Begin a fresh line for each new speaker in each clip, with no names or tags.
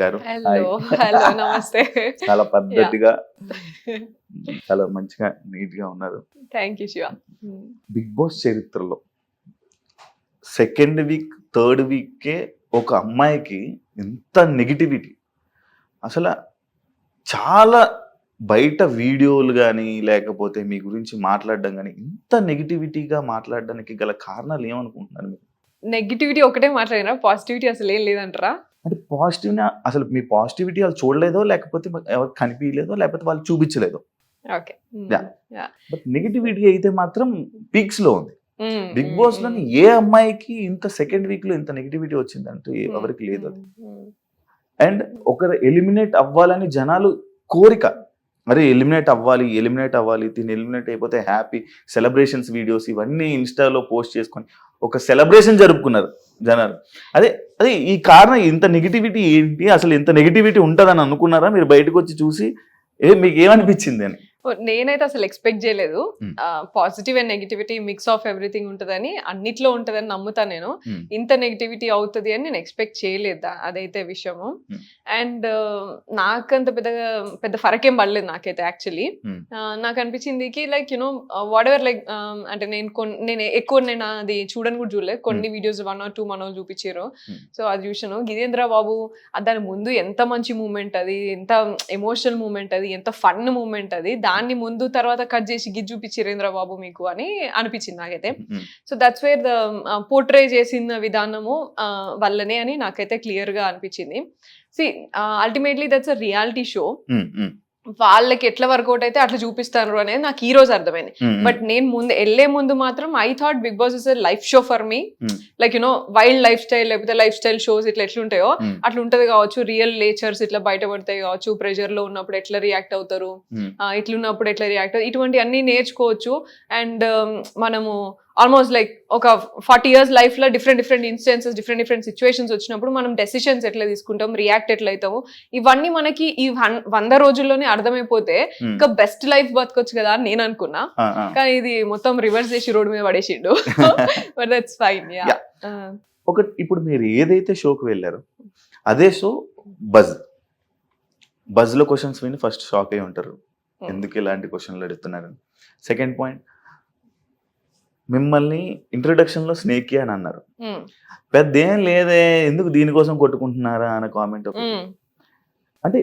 గారు.
Hello hello నమస్తే.
చాలా
యా
పద్ధతిగా చాలా మంచిగా నీట్ గా ఉన్నారు.
Thank you Shiva.
Bigg Boss చరిత్రలో సెకండ్ వీక్ థర్డ్ వీకే ఒక అమ్మాయికి ఎంత నెగిటివిటీ, అసలు చాలా బయట వీడియోలు కానీ లేకపోతే మీ గురించి మాట్లాడడం కానీ ఇంత నెగిటివిటీగా మాట్లాడడానికి గల కారణాలు ఏమనుకుంటున్నారు మీరు?
నెగిటివిటీ ఒకటే మాట్లాడినా, పాజిటివిటీ అసలు ఏం లేదంటారా?
అంటే పాజిటివ్ అసలు మీ పాజిటివిటీ వాళ్ళు చూడలేదో లేకపోతే ఎవరు కనిపించలేదో లేకపోతే వాళ్ళు చూపించలేదో,
ఓకే.
బట్ నెగిటివిటీ అయితే మాత్రం పీక్స్ లో ఉంది. బిగ్ బాస్ లోని ఏ అమ్మాయికి ఇంత సెకండ్ వీక్ లో ఇంత నెగిటివిటీ వచ్చిందంటే ఎవరికి లేదు అది. అండ్ ఒకరు ఎలిమినేట్ అవ్వాలని జనాలు కోరిక, మరి ఎలిమినేట్ అవ్వాలి దీన్ని ఎలిమినేట్ అయిపోతే హ్యాపీ సెలబ్రేషన్స్ వీడియోస్ ఇవన్నీ ఇన్స్టాలో పోస్ట్ చేసుకొని ఒక సెలబ్రేషన్ జరుపుకున్నారు జనాలు. అదే అదే ఈ కారణం ఇంత నెగిటివిటీ ఏంటి, అసలు ఇంత నెగిటివిటీ ఉంటుందని అనుకున్నారా మీరు బయటకు వచ్చి చూసి? మీకు ఏమనిపించింది అని?
నేనైతే అసలు ఎక్స్పెక్ట్ చేయలేదు. Positive and negativity mix of everything ఉంటుందని, అన్నిట్లో ఉంటుందని నమ్ముతా నేను. ఇంత నెగిటివిటీ అవుతుంది అని నేను ఎక్స్పెక్ట్ చేయలేదు, అదైతే విషయము. అండ్ నాకంత పెద్ద ఫరక్ ఏం పడలేదు నాకైతే. యాక్చువల్లీ నాకు అనిపించింది కి like you know what ever like, అంటే నేను ఎక్కువ అది చూడని కూడా చూడలేదు. కొన్ని వీడియోస్ 1 or 2 మనోళ్ళు చూపించారు, సో అది చూసాను. గిదేంద్ర బాబు దాని ముందు ఎంత మంచి మూమెంట్ అది, ఎంత ఎమోషనల్ మూమెంట్ అది, ఎంత ఫన్ మూమెంట్ అది, దాన్ని ముందు తర్వాత కట్ చేసి గిజ్ చూపించిరేంద్ర బాబు మీకు అని అనిపించింది నాకైతే. So that's where the portray చేసిన విధానము వల్లనే అని నాకైతే క్లియర్ గా అనిపించింది. C ultimately that's a reality show. వాళ్ళకి ఎట్లా వర్కౌట్ అయితే అట్లా చూపిస్తారు అనేది నాకు ఈ రోజు అర్థమైంది. బట్ నేను వెళ్లే ముందు మాత్రం I thought Bigg Boss is life show for me, like you know wild lifestyle లేకపోతే లైఫ్ స్టైల్ షోస్ ఇట్లా ఎట్లుంటాయో అట్లా ఉంటది కావచ్చు. రియల్ నేచర్స్ ఇట్లా బయటపడతాయి కావచ్చు, ప్రెషర్ లో ఉన్నప్పుడు ఎట్లా రియాక్ట్ అవుతారు, ఇట్లున్నప్పుడు ఎట్లా రియాక్ట్ అవుతారు, ఇటువంటి అన్ని నేర్చుకోవచ్చు. అండ్ మనము ఆల్మోస్ట్ లైక్ ఒక 40 years లైఫ్ లో డిఫరెంట్ ఇన్స్టెన్సెస్, డిఫరెంట్ సిచ్యువేషన్స్ వచ్చినప్పుడు మనం డెసిషన్స్ ఎట్లా తీసుకుంటాం, రియాక్ట్ ఎట్లా అవుతాము, ఇవన్నీ మనకి ఈ 100 రోజుల్లోనే అర్థమైపోతే ఇంకా బెస్ట్ లైఫ్ బతకొచ్చు కదా అని నేను అనుకున్నా. కానీ ఇది మొత్తం రివర్స్ చేసి రోడ్ మీద పడేసిండు. But that's fine.
ఒకటి, ఇప్పుడు మీరు ఏదైతే షోకి వెళ్ళారో అదే షో బజ్ లో క్వశ్చన్స్ విని ఫస్ట్ షాక్ అయి ఉంటారు, ఎందుకు ఇలాంటి క్వశ్చన్లు అడుగుతున్నారు. సెకండ్ పాయింట్, మిమ్మల్ని ఇంట్రొడక్షన్ లో స్నేకి అని అన్నారు. పెద్ద ఏం లేదే, ఎందుకు దీనికోసం కొట్టుకుంటున్నారా అనే కామెంట్. అంటే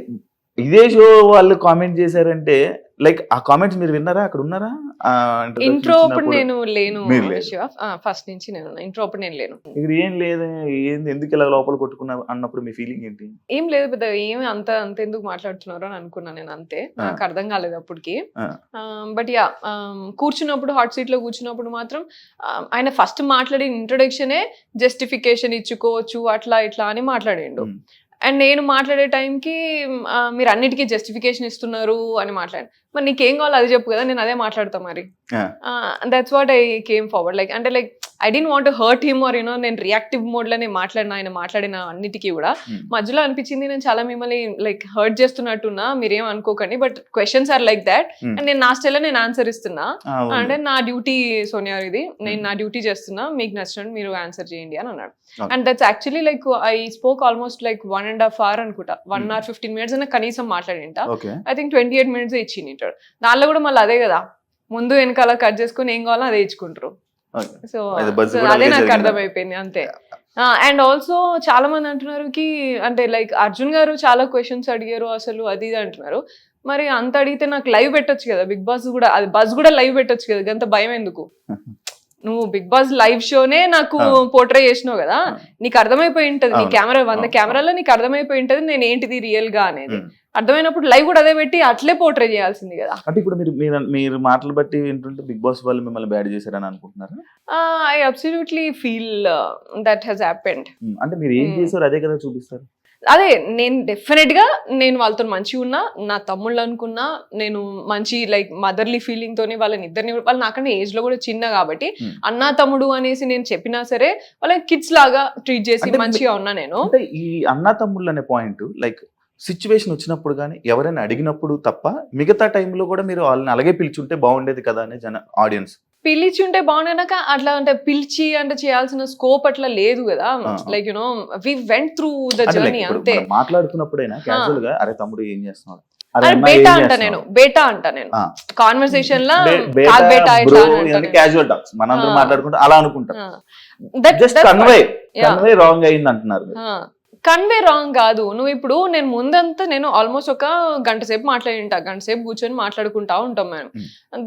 ఇదే షో వాళ్ళు కామెంట్ చేశారంటే లైక్ ఆ కామెంట్స్ మీరు విన్నారా, అక్కడ ఉన్నారా?
ఇంట్రో అప్పుడు నేను లేను, ఫస్ట్ నుంచి నేను ఇంట్రో అప్పుడు నేను లేను.
ఇక్కడ ఏం లేదు, ఏంది ఎందుకు ఇలా లోపల కొట్టుకున్నా అన్నప్పుడు మీ ఫీలింగ్ ఏంటి?
ఏం లేదు పెద్ద, ఏమి అంత ఎందుకు మాట్లాడుతున్నారు అని అనుకున్నా నేను, అంతే. నాకు అర్థం కాలేదు అప్పటికి. బట్ యా, కూర్చున్నప్పుడు హాట్ సీట్ లో కూర్చున్నప్పుడు మాత్రం ఆయన ఫస్ట్ మాట్లాడిన ఇంట్రొడక్షనే జస్టిఫికేషన్ ఇచ్చుకోవచ్చు అట్లా ఇట్లా అని మాట్లాడిండు. అండ్ నేను మాట్లాడే టైంకి మీరు అన్నిటికీ జస్టిఫికేషన్ ఇస్తున్నారు అని మాట్లాడాను. మరి నీకేం కావాలో అది చెప్పు కదా, నేను అదే మాట్లాడతా మరి. That's what I came forward. Like అంటే like I don't want to hurt him or you know, నేను రియాక్టివ్ మోడ్ లోనే మాట్లాడిన, ఆయన మాట్లాడిన అన్నిటికీ కూడా మధ్యలో అనిపించింది నేను చాలా మిమ్మల్ని లైక్ హర్ట్ చేస్తున్నట్టున్నా, మీరేం అనుకోకండి, but questions are like that and నేను నా స్టైల్ నేను ఆన్సర్ ఇస్తున్నా, అంటే నా డ్యూటీ సోనియా ఇది, నేను నా డ్యూటీ చేస్తున్నా, మీకు నచ్చినట్టు మీరు ఆన్సర్ చేయండి అని అన్నాడు. And that's actually like I spoke almost like 1.5 hour అనుకుంటా, 1 hour 15 minutes అన్న కనీసం మాట్లాడింట. ఐ థింక్ 28 minutes ఇచ్చింది. దానిలో కూడా మళ్ళీ అదే కదా, ముందు వెనకాల కట్ చేసుకుని ఏం కావాలో అదే ఇచ్చుకుంటారు. సో అదే నాకు అర్థమైపోయింది అంతే. అండ్ ఆల్సో చాలా మంది అంటున్నారు కి అంటే లైక్ అర్జున్ గారు చాలా క్వశ్చన్స్ అడిగారు అసలు అది ఇది అంటున్నారు. మరి అంత అడిగితే నాకు లైవ్ పెట్టొచ్చు కదా, బిగ్ బాస్ కూడా అది బజ్ కూడా లైవ్ పెట్టొచ్చు కదా, అంత భయం ఎందుకు? నువ్వు బిగ్ బాస్ లైవ్ షోనే నాకు పోర్ట్రే చేసినావు కదా, నీకు అర్థమైపోయి ఉంటది, నీ కెమెరా 100 కెమెరాలో నీకు అర్థమైపోయి ఉంటది నేను ఏంటిది రియల్ గా అనేది. అర్థమైనప్పుడు లైవ్ కూడా అదే పెట్టి అట్లే పోర్ట్రే చేయాల్సింది కదా.
అంటే ఇప్పుడు మీరు మాటలు బట్టి ఏంటంటే బిగ్ బాస్ వాళ్ళు మిమ్మల్ని బ్యాడ్ చేశారని అనుకుంటున్నారా?
I absolutely feel that has happened.
అంటే మీరు ఏం చేశారు అదే కదా చూపిస్తారు.
అదే నేను డెఫినెట్ గా నేను వాళ్ళతో మంచిగా ఉన్నా, నా తమ్ముళ్ళు అనుకున్నా, నేను మంచి లైక్ మదర్లీ ఫీలింగ్ తోని వాళ్ళని ఇద్దరిని, వాళ్ళు నాకన్నా ఏజ్ లో కూడా చిన్న కాబట్టి అన్నా తమ్ముడు అనేసి నేను చెప్పినా సరే వాళ్ళని కిడ్స్ లాగా ట్రీట్ చేసి మంచిగా ఉన్నా నేను.
ఈ అన్నా తమ్ముళ్ళు అనే పాయింట్ లైక్ సిచ్యువేషన్ వచ్చినప్పుడు కానీ ఎవరైనా అడిగినప్పుడు తప్ప మిగతా టైంలో కూడా మీరు వాళ్ళని అలాగే పిలిచుంటే బాగుండేది కదా అనే ఆడియన్స్.
పిలిచి ఉంటే బాగున్నాక అట్లా అంటే పిలిచి అంటే చేయాల్సిన స్కోప్ అట్లా లేదు కదా. Like you know we went through the
అంటే like
జర్నీ
ఇప్పుడు
అంతే.
మనం మాట్లాడుతున్నప్పుడైనా క్యాజువల్ గా అరే తమ్ముడు ఏం చేస్తున్నాడు, అరే
అరే
అన్న
బేటా
ఏం
అంట నేను,
చేస్తున్నావు?
బేటా అంట నేను
ఆ.
కాన్వర్సేషన్ లా
బేటా,
కాదు బేటా
బ్రో
ఇట్లా అని అంట
ఇవన్నీ
నేను.
క్యాజువల్ టాక్స్ మనందరం మాట్లాడుకుంటే అలా అనుకుంటాం.
That-
just
that's
convey
what- yeah.
Wrong అయింది అంటున్నారు మీరు.
కన్వే రాంగ్ కాదు. నువ్వు ఇప్పుడు నేను ముందంతా నేను ఆల్మోస్ట్ ఒక గంట సేపు మాట్లాడింటా, గంట సేపు కూర్చొని మాట్లాడుకుంటా ఉంటాం మేము.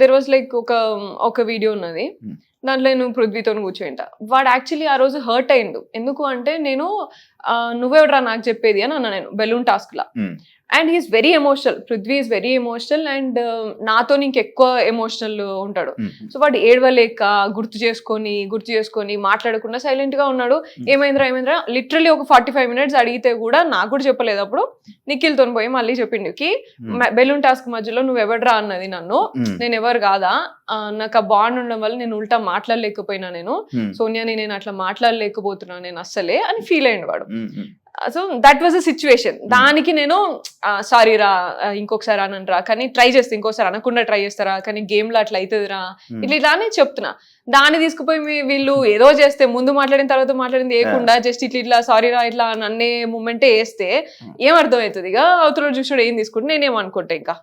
దెర్ వాజ్ లైక్ ఒక వీడియో ఉన్నది, దాంట్లో నేను పృథ్వీతో కూర్చోయింటా. వాడు యాక్చువల్లీ ఆ రోజు హర్ట్ అయిండు. ఎందుకు అంటే నేను నువ్వెవడరా నాకు చెప్పేది అని అన్నా నేను బెలూన్ టాస్క్ లా. And he's very emotional, Prithvi is very emotional and నాతో ఇంకెక్కువ ఎమోషనల్ ఉంటాడు. సో వాడు ఏడవలేక గుర్తు చేసుకొని మాట్లాడకుండా సైలెంట్ గా ఉన్నాడు. ఏమైందిరా లిటరలీ ఒక 45 minutes అడిగితే కూడా నాకు కూడా చెప్పలేదు. అప్పుడు నిఖిల్తో పోయి మళ్ళీ చెప్పిండు కి బెలూన్ టాస్క్ మధ్యలో నువ్వు ఎవడరా అన్నది నన్ను, నేను ఎవరు కాదా, నాకు ఆ బాండ్ ఉండడం వల్ల నేను ఉల్టా మాట్లాడలేకపోయినా, నేను సోనియాని నేను అట్లా మాట్లాడలేకపోతున్నా నేను అస్సలే అని ఫీల్ అయ్యిండు వాడు. So that was a situation. దానికి నేను సారీ రా ఇంకొకసారి అనంరా, కానీ ట్రై చేస్తే ఇంకోసారి అనకుండా ట్రై చేస్తారా, కానీ గేమ్ లో అట్లా అవుతుందిరా ఇట్లానే చెప్తున్నా. దాన్ని తీసుకుపోయి వీళ్ళు ఏదో చేస్తే ముందు మాట్లాడిన తర్వాత మాట్లాడింది వేయకుండా జస్ట్ ఇట్లా సారీ రా ఇట్లా అన్నే మూమెంటే వేస్తే ఏం అర్థం అవుతుంది? ఇక అవతల చూసాడు ఏం తీసుకుంటే నేనేం అనుకుంటా, ఇంకా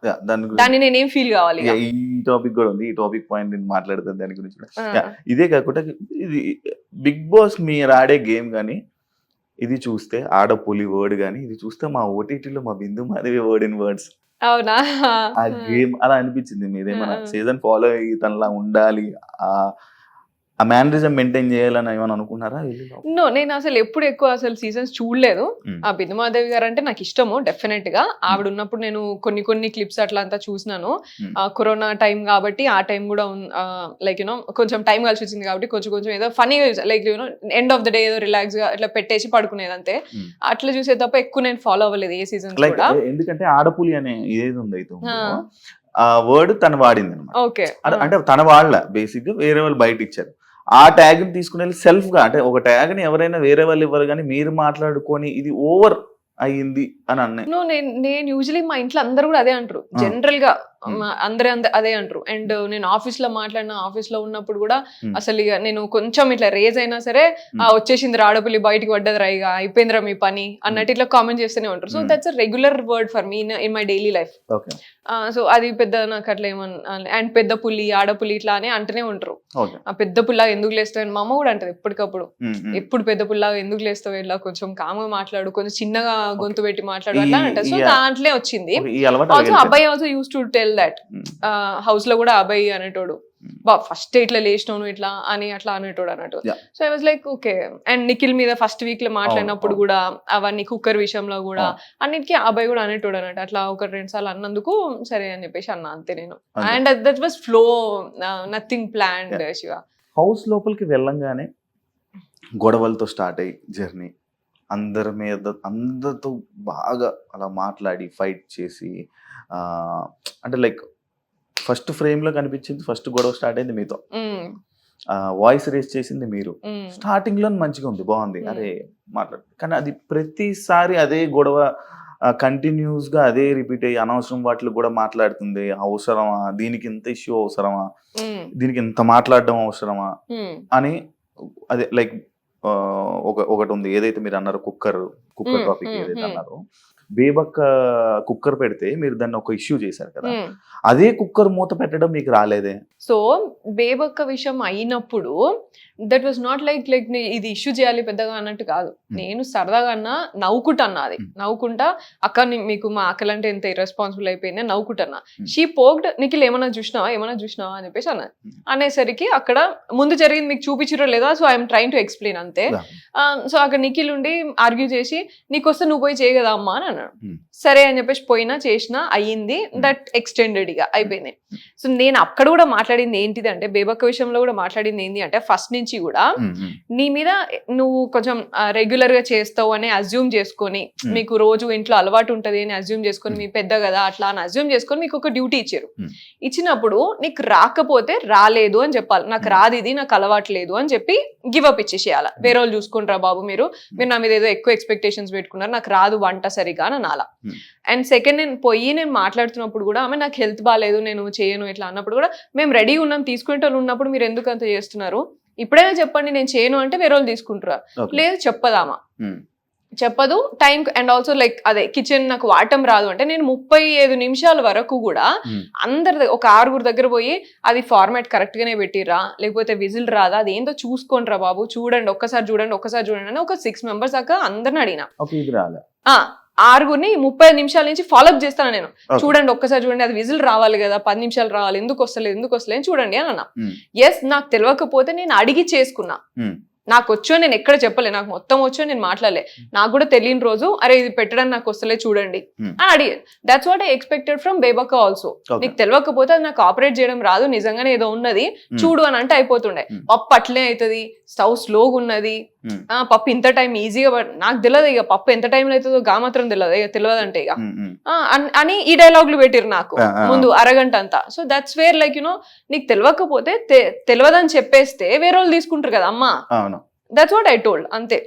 దాన్ని నేనేం ఫీల్ కావాలి.
ఈ టాపిక్ కూడా ఉంది, ఈ టాపిక్ పాయింట్ నేను మాట్లాడుతాను దాని గురించి కూడా. ఇదే కాకుండా ఇది బిగ్ బాస్ మీరు ఆడే గేమ్ కానీ ఇది చూస్తే ఆడపులి వర్డ్ కానీ ఇది చూస్తే మా ఓటీటీలో మా బిందు మాధవి వర్డ్ ఇన్ వర్డ్స్
అవునా,
ఆ గేమ్ అలా అనిపించింది. మీరేమన్నా సీజన్ ఫాలో అయ్యి తనలా ఉండాలి, ఆ మేనరిజం మెయింటైన్ చేయాలని ఏమైనా అనుకున్నారా?
నో, నేను అసలు ఎప్పుడు ఎక్కువ అసలు సీజన్స్ చూడలేదు. ఆ బిందుమాదేవి గారు అంటే నాకు ఇష్టము డెఫినెట్ గా. ఆవిడ ఉన్నప్పుడు నేను కొన్ని క్లిప్స్ అట్లా అంతా చూసినాను. కరోనా టైం కాబట్టి ఆ టైం కూడా లైక్ యూనో కొంచెం టైం కలిసి వచ్చింది కాబట్టి కొంచెం ఏదో funny like you know end of the day ఏదో రిలాక్స్ గా ఇట్లా పెట్టేసి పడుకునేది అంతే. అట్లా చూసే తప్ప ఎక్కువ నేను ఫాలో అవ్వలేదు ఏ సీజన్ కూడా.
ఎందుకంటే ఆడపులి అనే ఏది ఉంది అయితే ఆ వర్డ్ తను వాడింది అనమాట.
ఓకే,
అంటే తన వాళ్ళ బేసిక్ గా వేరే వాళ్ళు బయట ఇచ్చారు. ఆ ట్యాగ్ ని తీసుకుని వెళ్ళి సెల్ఫ్ గా, అంటే ఒక ట్యాగ్ ని ఎవరైనా వేరే వాళ్ళు ఇవ్వరు కానీ మీరు మాట్లాడుకొని ఇది ఓవర్ అయ్యింది అని అన్నాయి.
నేను యూజువలీ మా ఇంట్లో అందరు కూడా అదే అంటారు, జనరల్ గా అందరూ అదే అంటారు. అండ్ నేను ఆఫీస్ లో మాట్లాడిన, ఆఫీస్ లో ఉన్నప్పుడు కూడా అసలు ఇక నేను కొంచెం ఇట్లా రేజ్ అయినా సరే వచ్చేసింది రాడపల్లి బయటికి పడ్డదిరా ఇక అయిపోయిందిరా మీ పని అన్నట్టు ఇట్లా కామెంట్ చేస్తూనే ఉంటారు. So that's a regular word for me in my daily life. So అది పెద్ద నాకు అట్లా ఏమన్నా అండ్ పెద్ద పులి ఆడపులి ఇట్లా అని అంటూనే ఉంటారు. ఆ పెద్ద పుల్లాగా ఎందుకు లేస్తావు మా అమ్మ కూడా అంటది ఎప్పటికప్పుడు, ఎప్పుడు పెద్ద పుల్లాగా ఎందుకు లేస్తావు, ఇలా కొంచెం కామ్గా మాట్లాడు, కొంచెం చిన్నగా గొంతు పెట్టి మాట్లాడు అట్లా అంటారు. సో దాంట్లో వచ్చింది. ఆల్సో అబ్బాయి also use to tell that house లో కూడా అబ్బాయి అనేటోడు ఫస్ట్ ఇట్లా లేచినావు ఇట్లా అని అట్లా అనేటోడు అన్నట్టు. So I was like okay. And Nikhil మీద ఫస్ట్ వీక్ లో మాట్లాడినప్పుడు కూడా అవన్నీ కుక్కర్ విషయంలో కూడా అన్నిటికీ అబ్బాయి కూడా అనేటోడు అన్నట్టు. అట్లా 1-2 సార్లు అన్నందుకు సరే అని చెప్పేసి అన్నా అంతే నేను. And that was flow, nothing planned. Shiva
house లోపలికి వెళ్ళంగానే గొడవలతో స్టార్ట్ అయ్యి జర్నీ అందరితో బాగా అలా మాట్లాడి ఫైట్ చేసి, అంటే లైక్ ఫస్ట్ ఫ్రేమ్ లో కనిపించింది, ఫస్ట్ గొడవ స్టార్ట్ అయింది మీతో, వాయిస్ రేస్ చేసింది మీరు. స్టార్టింగ్ లో మంచిగా ఉంది, బాగుంది, అరే మాట్లాడు. కానీ అది ప్రతిసారి అదే గొడవ కంటిన్యూస్ గా అదే రిపీట్ అయ్యి అనవసరం వాటిలో కూడా మాట్లాడుతుంది. అవసరమా దీనికి ఇంత ఇష్యూ, అవసరమా దీనికి ఇంత మాట్లాడడం అవసరమా అని. అదే లైక్ ఒకటి ఉంది ఏదైతే మీరు అన్నారు కుక్కర్ టాపిక్ ఏదైతే అన్నారో, బేబక్క కుక్కర్ పెడితే మీరు దాన్ని ఒక ఇష్యూ చేశారు కదా, అదే కుక్కర్ మూత పెట్టడం మీకు రాలేదే?
సో బేబక్క విషయం అయినప్పుడు దట్ వాజ్ నాట్ లైక్ ఇది ఇష్యూ చేయాలి పెద్దగా అన్నట్టు కాదు. నేను సరదాగా అన్నా, నవ్వుకుంటా అన్నా, అది నవ్వుకుంటా అక్క మీకు మా అక్కలంటే ఎంత ఇర్రెస్పాన్సిబుల్ అయిపోయింది నవ్వుకుంటున్నా. షీ పోక్డ్ నిఖిల్ ఏమన్నా చూసినావా అని చెప్పేసి అన్నది. అనేసరికి అక్కడ ముందు జరిగింది మీకు చూపించరో లేదా, so I'm train to explain అంతే. సో అక్కడ నిఖిల్ ఉండి ఆర్గ్యూ చేసి నీకొస్తే నువ్వు పోయి చేయగదా అమ్మా అని అన్నాడు. సరే అని చెప్పేసి పోయినా చేసినా అయ్యింది, దట్ ఎక్స్టెండెడ్ గా అయిపోయింది. సో నేను అక్కడ కూడా మాట్లాడింది ఏంటిది అంటే, బేబక్క విషయంలో కూడా మాట్లాడింది ఏంటి అంటే, ఫస్ట్ నుంచి కూడా నీ మీద నువ్వు కొంచెం రెగ్యులర్ గా చేస్తావు అని అజ్యూమ్ చేసుకొని, మీకు రోజు ఇంట్లో అలవాటు ఉంటది అని అజ్యూమ్ చేసుకొని, మీ పెద్ద కదా అట్లా అని అజ్యూమ్ చేసుకొని మీకు ఒక డ్యూటీ ఇచ్చారు. ఇచ్చినప్పుడు నీకు రాకపోతే రాలేదు అని చెప్పాలి. నాకు రాదు ఇది, నాకు అలవాటు లేదు అని చెప్పి గివ్ అప్ ఇచ్చేసేయాలి. వేరే వాళ్ళు చూసుకుంటారా బాబు, మీరు నా మీద ఏదో ఎక్కువ ఎక్స్పెక్టేషన్స్ పెట్టుకున్నారు, నాకు రాదు వంట సరిగా అని అనాలా.
Hmm.
అండ్ సెకండ్ నేను మాట్లాడుతున్నప్పుడు కూడా ఆమె నాకు హెల్త్ బాగాలేదు నేను చేయను ఇట్లా అన్నప్పుడు కూడా మేము రెడీ ఉన్నాం తీసుకునే వాళ్ళు ఉన్నప్పుడు మీరు ఎందుకు అంత చేస్తున్నారు, ఇప్పుడైనా చెప్పండి నేను చేయను అంటే వేరే వాళ్ళు తీసుకుంటారా,
Okay.
లేదు చెప్పదామా,
Hmm.
చెప్పదు టైం. అండ్ ఆల్సో లైక్ అదే కిచెన్ నాకు వాడటం రాదు అంటే నేను 35 నిమిషాల వరకు కూడా
Hmm.
అందరి ఒక 6 దగ్గర పోయి అది ఫార్మాట్ కరెక్ట్ గానే పెట్టిరా లేకపోతే విజిల్ రాదా అది ఏందో చూసుకోండిరా బాబు చూడండి ఒక్కసారి అని ఒక 6 మెంబర్స్ దాకా అందరిని అడిగిన.
ఓకే, ఇది రాలే.
6 35 నిమిషాల నుంచి ఫాలోఅప్ చేస్తాను నేను.
Okay.
చూడండి ఒక్కసారి చూడండి అది విజిల్ రావాలి కదా 10 నిమిషాలు రావాలి ఎందుకు వస్తలేదు చూడండి అని అన్నా.
Hmm.
ఎస్ నాకు తెలియకపోతే నేను అడిగి చేసుకున్నా.
Hmm.
నాకు వచ్చో నేను ఎక్కడ చెప్పలే, నాకు మొత్తం వచ్చో నేను మాట్లాడలే. నాకు కూడా తెలియని రోజు అరే ఇది పెట్టడానికి నాకు వస్తలే చూడండి
Hmm.
అని అడిగాను. That's what I expected from బేబక్క ఆల్సో.
Okay.
నీకు తెలియకపోతే అది నాకు ఆపరేట్ చేయడం రాదు నిజంగానే ఏదో ఉన్నది చూడు అని అంటే అయిపోతుండే.
Hmm.
పప్పు అట్లే అవుతుంది, స్టవ్ స్లోగా ఉన్నది,
Hmm.
పప్పు ఇంత టైం ఈజీగా నాకు తెలియదు, ఇక పప్పు ఎంత టైంలో అవుతుందో గా మాత్రం తెలియదు, ఇక తెలియదంటే ఇక
Hmm. Hmm.
అని ఈ డైలాగులు పెట్టిరు నాకు
Ah.
ముందు అరగంట అంతా. సో దట్స్ వేర్ లైక్ నీకు తెలియకపోతే తెలియదని చెప్పేస్తే వేరే వాళ్ళు తీసుకుంటారు కదా అమ్మా.
అవును.
దట్స్ వాట్ ఐ టోల్డ్ అంతే.